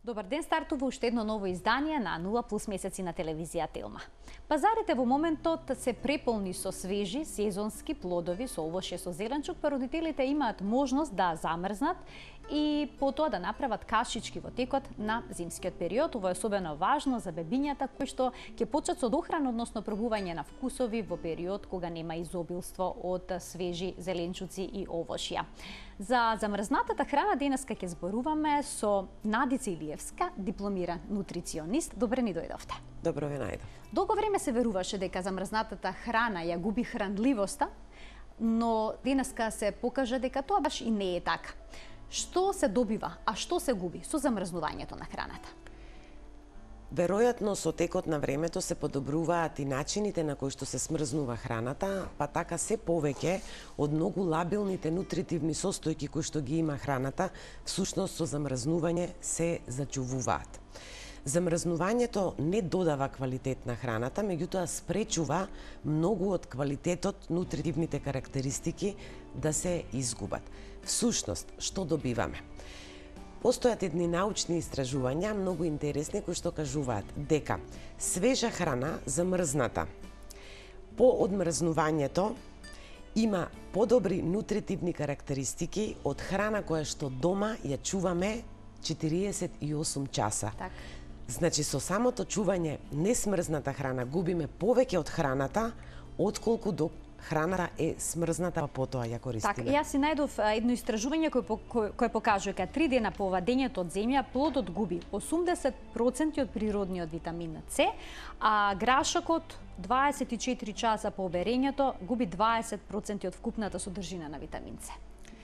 Добар ден, стартува уште едно ново издание на 0 плюс месеци на телевизија Телма. Пазарите во моментот се преполни со свежи, сезонски плодови, со овошје, со зеленчук, па родителите имаат можност да замрзнат и потоа да направат кашички во текот на зимскиот период. Ова е особено важно за бебињата кои што ќе почнат со дохрана, односно пробување на вкусови во период кога нема изобилство од свежи зеленчуци и овошја. За замрзнатата храна денеска ќе зборуваме со Надица Илиевска, дипломиран нутриционист. Добре ни дојдовте. Добро ве најдов. Долго време се веруваше дека замрзнатата храна ја губи хранливоста, но денеска се покажа дека тоа баш и не е така. Што се добива, а што се губи со замрзнувањето на храната? Веројатно со текот на времето се подобруваат и начините на кои што се смрзнува храната, па така се повеќе од многу лабилните нутритивни состојки кои што ги има храната, всушност со замрзнување се зачувуваат. Замрзнувањето не додава квалитет на храната, меѓутоа спречува многу од квалитетот, нутритивните карактеристики да се изгубат. Всушност, што добиваме? Постојат едни научни истражувања, многу интересни, кои што кажуваат дека свежа храна, замрзната, по одмрзнувањето има подобри нутритивни карактеристики од храна која што дома ја чуваме 48 часа. Так. Значи, со самото чување несмрзната храна губиме повеќе од храната, отколку до храната е смрзната, па потоа ја користиме. Така, јас си најдов едно истражување кое покажува дека 3 дена по вадењето од земја плодот губи 80% од природниот витамин С, а грашакот 24 часа по оберењето губи 20% од вкупната содржина на витамин С.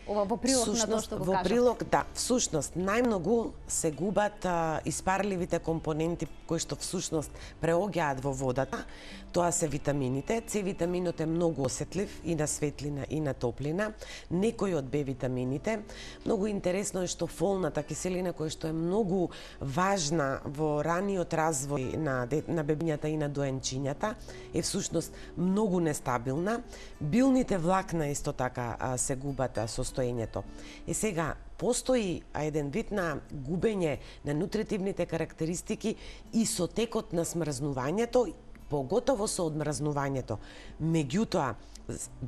Ова во прилог на тоа што го кажав. Во прилог, да. Всушност, најмногу се губат испарливите компоненти кои што всушност преоѓаат во водата. Тоа се витамините. С витаминот е многу осетлив и на светлина и на топлина. Некои од Б витамините. Многу интересно е што фолната киселина, која што е многу важна во раниот развој на бебињата и на доенчињата, е всушност многу нестабилна. Билните влакна исто така се губат состојањето. И сега, постои еден вид на губење на нутритивните карактеристики и со текот на смрзнувањето, поготово со одмрзнувањето. Меѓутоа,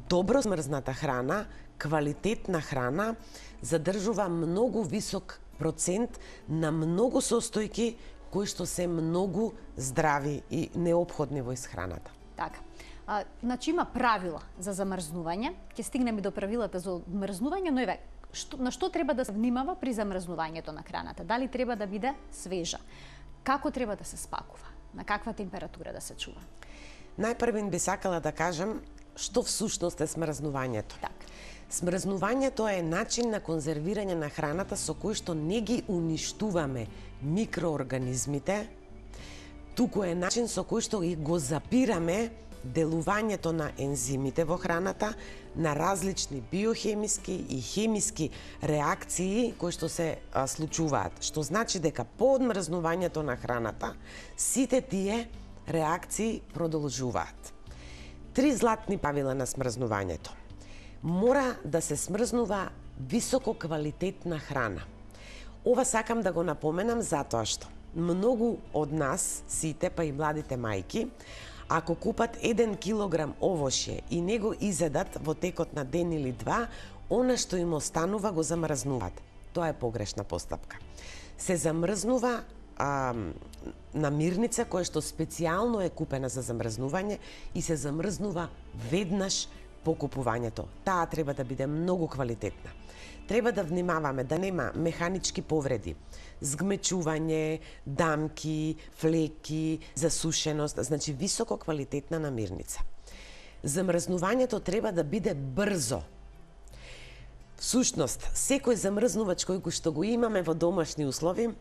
добро смрзната храна, квалитетна храна, задржува многу висок процент на многу состојки кои што се многу здрави и неопходни во исхраната. Така. Значи има правила за замрзнување. Ќе стигнеме и до правилата за одмрзнување, но еве, на што треба да се внимава при замрзнувањето на храната? Дали треба да биде свежа? Како треба да се спакува? На каква температура да се чува? Најпрвен би сакала да кажам што всушност е смрзнувањето. Так. Смрзнувањето е начин на конзервирање на храната со кој што не ги уништуваме микроорганизмите, туку е начин со кој што го запираме делувањето на ензимите во храната, на различни биохемиски и хемиски реакции кои што се случуваат. Што значи дека по одмрзнувањето на храната, сите тие реакции продолжуваат. 3 златни правила на смрзнувањето. Мора да се смрзнува високо квалитетна храна. Ова сакам да го напоменам затоа што многу од нас, сите, па и младите мајки, ако купат 1 килограм овошје и не го изедат во текот на ден или два, она што им останува го замрзнуваат. Тоа е погрешна постапка. Се замрзнува намирница која што специјално е купена за замрзнување и се замрзнува веднаш по купувањето. Таа треба да биде многу квалитетна. Треба да внимаваме да нема механички повреди, згмечување, дамки, флеки, засушеност, значи високо квалитетна намирница. Замрзнувањето треба да биде брзо. Всушност, секој замрзнувач кој што го имаме во домашни услови,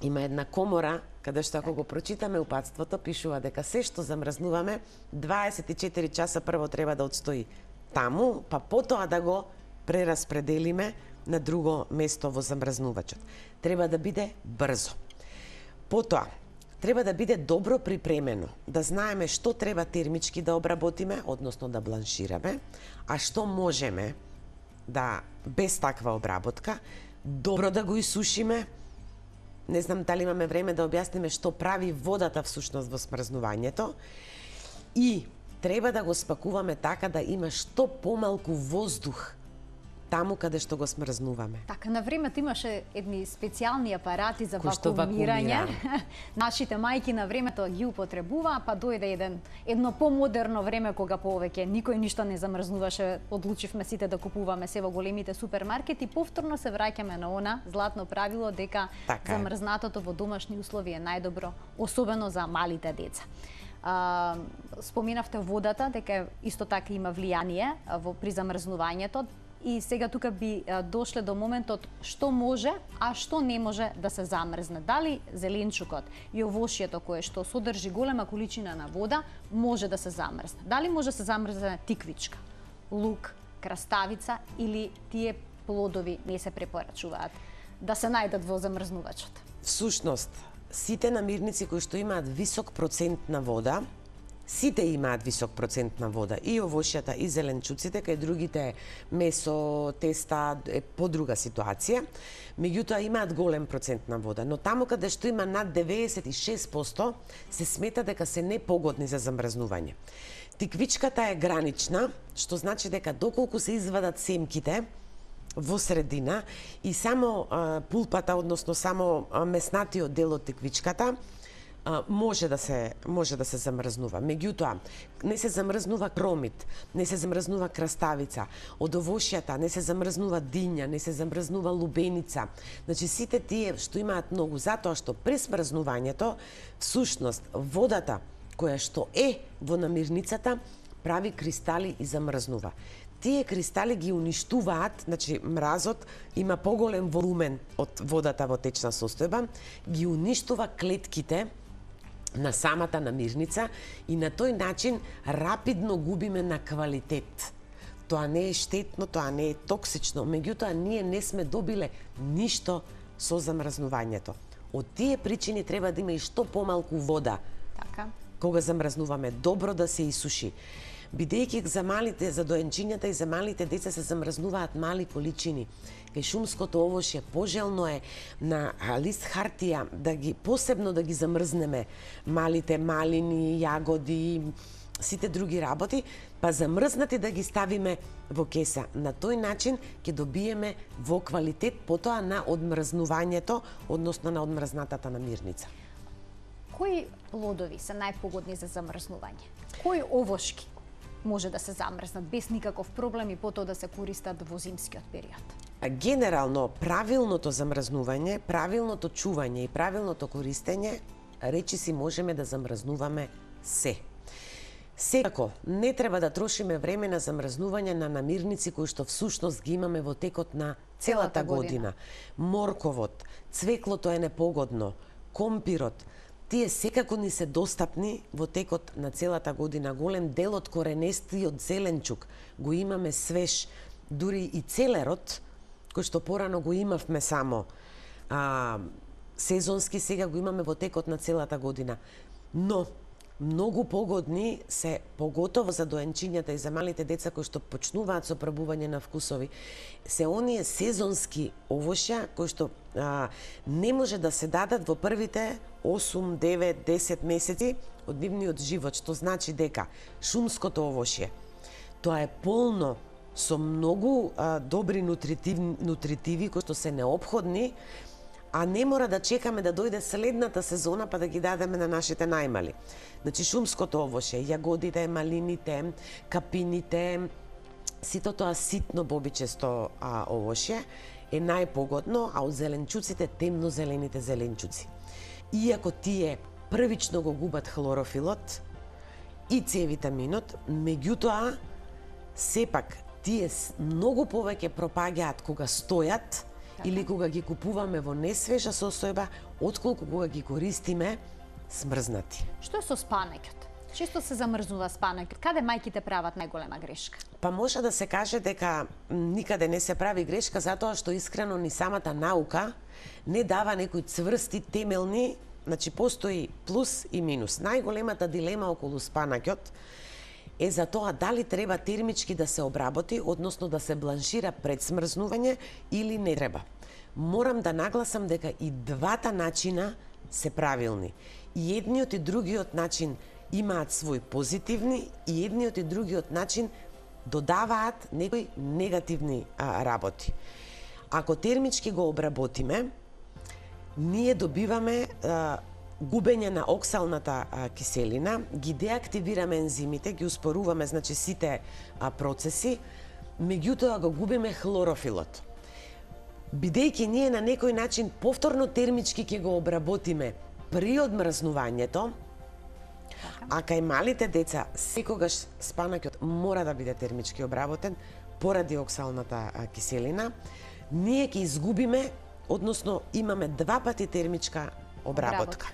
има една комора каде што ако го прочитаме упатството, пишува дека се што замрзнуваме 24 часа прво треба да отстои таму, па потоа да го прераспределиме на друго место во замрзнувачот. Треба да биде брзо. Потоа, треба да биде добро припремено, да знаеме што треба термички да обработиме, односно да бланшираме, а што можеме да без таква обработка, добро да го исушиме, не знам дали имаме време да објасниме што прави водата всушност во смрзнувањето. И треба да го спакуваме така да има што помалку воздух таму каде што го смрзнуваме. Така, на времето имаше едни специјални апарати за Кои што вакуумирање. вакуумира. Нашите мајки на времето ги употребуваа, па дојде едно помодерно време кога повеќе никој ништо не замрзнуваше, одлучивме сите да купуваме се во големите супермаркети, повторно се враќаме на она златно правило дека Така е. замрзнатото во домашни услови е најдобро, особено за малите деца. Споменавте водата, дека исто така има влијание при замрзнувањето. И сега тука би дошле до моментот што може, а што не може да се замрзне. Дали зеленчукот и овошјето кое што содржи голема количина на вода може да се замрзне? Дали може да се замрзне тиквичка, лук, краставица или тие плодови не се препорачуваат да се најдат во замрзнувачот? Всушност, сите намирници кои што имаат висок процент на вода, сите имаат висок процент на вода, и овошјата, и зеленчуците, кај другите месо, теста е по друга ситуација. Меѓутоа имаат голем процент на вода, но таму каде што има над 96% се смета дека се непогодни за замрзнување. Тиквичката е гранична, што значи дека доколку се извадат семките во средина и само пулпата, односно само меснатиот дел од тиквичката, може да се замрзнува. Меѓутоа, не се замрзнува кромит, не се замрзнува краставица, од овошјата не се замрзнува диња, не се замрзнува лубеница. Значи сите тие што имаат многу, затоа што при смрзнувањето всушност водата која што е во намирницата прави кристали и замрзнува. Тие кристали ги уништуваат, значи мразот има поголем волумен од водата во течна состојба, ги уништува клетките на самата намирница и на тој начин рапидно губиме на квалитет. Тоа не е штетно, тоа не е токсично, меѓутоа ние не сме добиле ништо со замрзнувањето. Од тие причини треба да има и што помалку вода. Така. Кога замрзнуваме, добро да се исуши. Бидејќи за доенчињата и за малите деца се замрзнуваат мали количини. Кај шумското овошје пожелно е на лист хартија посебно да ги замрзнеме малите малини, јагоди, сите други работи, па замрзнати да ги ставиме во кеса. На тој начин ќе добиеме во квалитет потоа на одмрзнувањето, односно на одмрзнатата намирница. Кои плодови се најпогодни за замрзнување? Кои овошки може да се замрзнат без никаков проблем и потоа да се користат во зимскиот период? Генерално, правилното замрзнување, правилното чување и правилното користење, речиси можеме да замрзнуваме се. Секако, не треба да трошиме време на замрзнување на намирници кои што всушност ги имаме во текот на целата година. Морковот, цвеклото е непогодно, компирот, тие секако ни се достапни во текот на целата година. Голем дел од коренестиот зеленчук го имаме свеж, дури и целерот, кој што порано го имавме само сезонски, сега го имаме во текот на целата година. Но многу погодни се, поготово за доенчињата и за малите деца кои што почнуваат со пробување на вкусови, се оние сезонски овошја кои што не може да се дадат во првите 8, 9, 10 месеци од нивниот живот, што значи дека шумското овошје, тоа е полно со многу добри нутритиви кои што се неопходни, а не мора да чекаме да дојде следната сезона па да ги дадеме на нашите најмали. Значи шумското овошје, јагодите, малините, капините, сито тоа ситно бобичесто овошје е најпогодно, а од зеленчуците темнозелените зеленчуци. Иако тие првично го губат хлорофилот и С-витаминот, меѓутоа сепак тие многу повеќе пропаѓаат кога стојат или кога ги купуваме во несвежа состојба, отколку кога ги користиме смрзнати. Што е со спанаќот? Често се замрзнува спанаќот. Каде мајките прават најголема грешка? Па може да се каже дека никаде не се прави грешка, затоа што искрено ни самата наука не дава некои цврсти, темелни, значи постои плюс и минус. Најголемата дилема околу спанаќот е за тоа дали треба термички да се обработи, односно да се бланшира пред смрзнување или не треба. Морам да нагласам дека и двата начина се правилни. И едниот и другиот начин имаат свој позитивни и едниот и другиот начин додаваат некои негативни работи. Ако термички го обработиме, ние добиваме губење на оксалната киселина, ги деактивираме ензимите, ги успоруваме, значи сите процеси, меѓутоа го губиме хлорофилот. Бидејќи ние на некој начин повторно термички ќе го обработиме при одмрзнувањето, а кај малите деца секогаш спанакот мора да биде термички обработен поради оксалната киселина, ние ќе изгубиме, односно имаме два пати термичка обработка.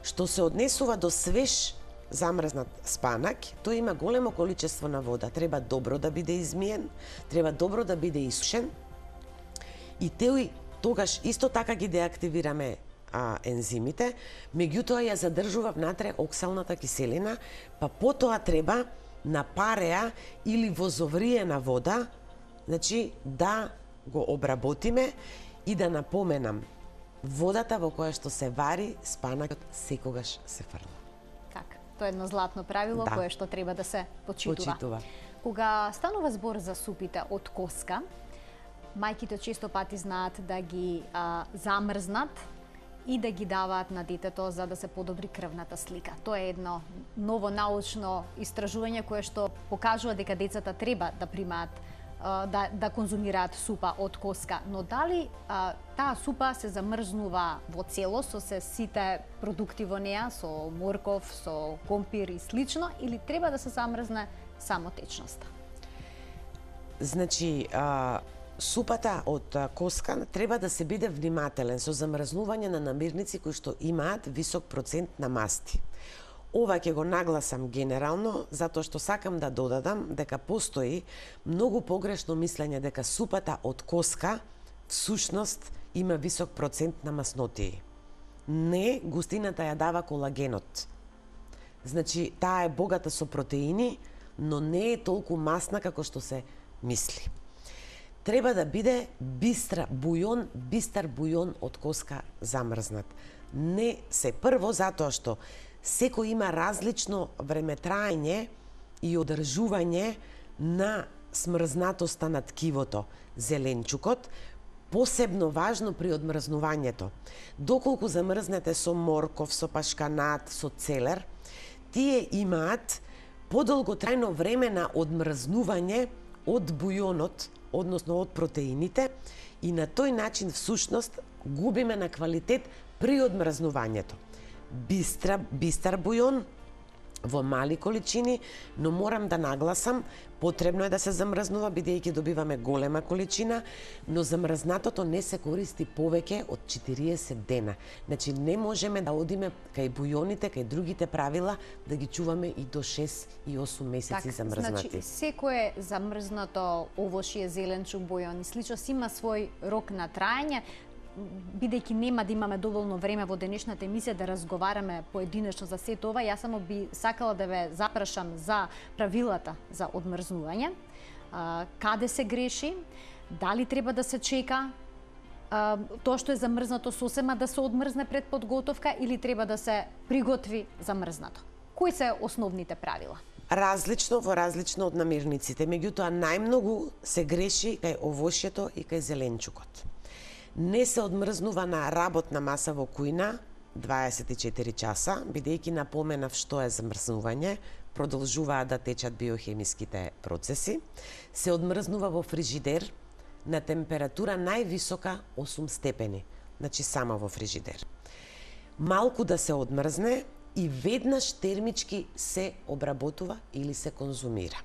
Што се однесува до свеж замрзнат спанак, тој има големо количество на вода. Треба добро да биде измиен, треба добро да биде исушен и тогаш исто така ги деактивираме ензимите, меѓутоа ја задржува внатре оксалната киселина, па потоа треба на пареа или во зовриена вода, значи да го обработиме и да напоменам, водата во која што се вари спанакот секогаш се фрла. Така, тоа е едно златно правило кое што треба да се почитува. Кога станува збор за супите од коска, мајките често пати знаат да ги замрзнат и да ги даваат на детето за да се подобри крвната слика. Тоа е едно ново научно истражување кое што покажува дека децата треба да примаат да конзумираат супа од коска, но дали таа супа се замрзнува во целост со сите продукти во неа, со морков, со компир и слично, или треба да се замрзне само течноста? Значи, супата од коска треба да се биде внимателен со замрзнување на намирници кои што имаат висок процент на масти. Ова ќе го нагласам генерално, затоа што сакам да додадам дека постои многу погрешно мислење дека супата од коска всушност има висок процент на маснотии. Не, густината ја дава колагенот. Значи, таа е богата со протеини, но не е толку масна како што се мисли. Треба да биде бистар бујон од коска замрзнат. Не се прво затоа што секој има различно времетраење и одржување на смрзнатоста на ткивото. Зеленчукот, посебно важно при одмрзнувањето. Доколку замрзнете со морков, со пашканат, со целер, тие имаат подолготрајно време на одмрзнување од бујонот, односно од протеините, и на тој начин всушност губиме на квалитет при одмрзнувањето. Бистар бујон во мали количини, но морам да нагласам, потребно е да се замрзнува бидејќи добиваме голема количина, но замрзнатото не се користи повеќе од 40 дена. Значи не можеме да одиме кај бујоните, кај другите правила да ги чуваме и до 6 и 8 месеци замрзнати. Значи секое замрзнато овошје, зеленчук, бујон и слично има свој рок на траење. Бидејќи нема да имаме доволно време во денешната емисија да разговараме поединечно за сето ова, јас само би сакала да ве запрашам за правилата за одмрзнување. Каде се греши? Дали треба да се чека тоа што е замрзнато сосема да се одмрзне пред подготовка или треба да се приготви замрзнато? Кои се основните правила? Различно од намирниците, меѓутоа најмногу се греши кај овошјето и кај зеленчукот. Не се одмрзнува на работна маса во кујна 24 часа, бидејќи напоменав што е замрзнување, продолжуваат да течат биохемиските процеси. Се одмрзнува во фрижидер на температура највисока 8 степени, значи само во фрижидер. Малку да се одмрзне и веднаш термички се обработува или се конзумира.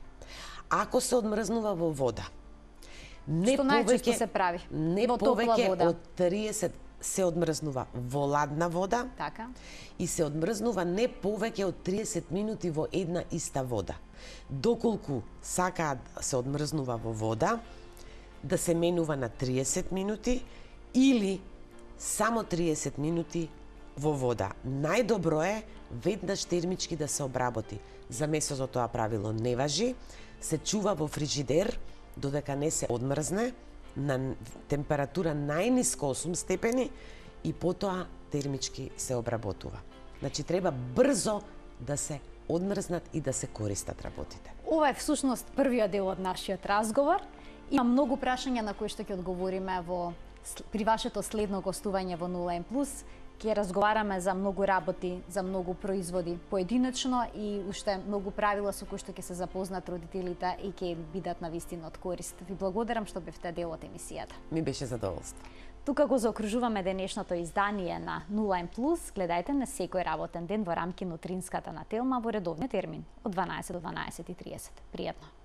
Ако се одмрзнува во вода, што најчесто се прави во топла вода. Од 30 се одмрзнува во ладна вода, така, и се одмрзнува не повеќе од 30 минути во една иста вода. Доколку сакаат се одмрзнува во вода, да се менува на 30 минути или само 30 минути во вода. Најдобро е веднаш термички да се обработи. За месецот тоа правило не важи, се чува во фрижидер додека не се одмрзне на температура најниско 8 степени и потоа термички се обработува. Значи треба брзо да се одмрзнат и да се користат работите. Ова е всушност првиот дел од нашиот разговор. Има многу прашања на кои што ќе одговориме при вашето следно гостување во 0N+. Ќе разговараме за многу работи, за многу производи поединечно и уште многу правила со кои што ќе се запознат родителите и ќе бидат навистина од корист. Ви благодарам што бевте дел од емисијата. Ми беше задоволство. Тука го заокружуваме денешното издание на 0N+. Гледајте на секој работен ден во рамки на утринската на Телма во редовен термин од 12 до 12:30. Пријатно!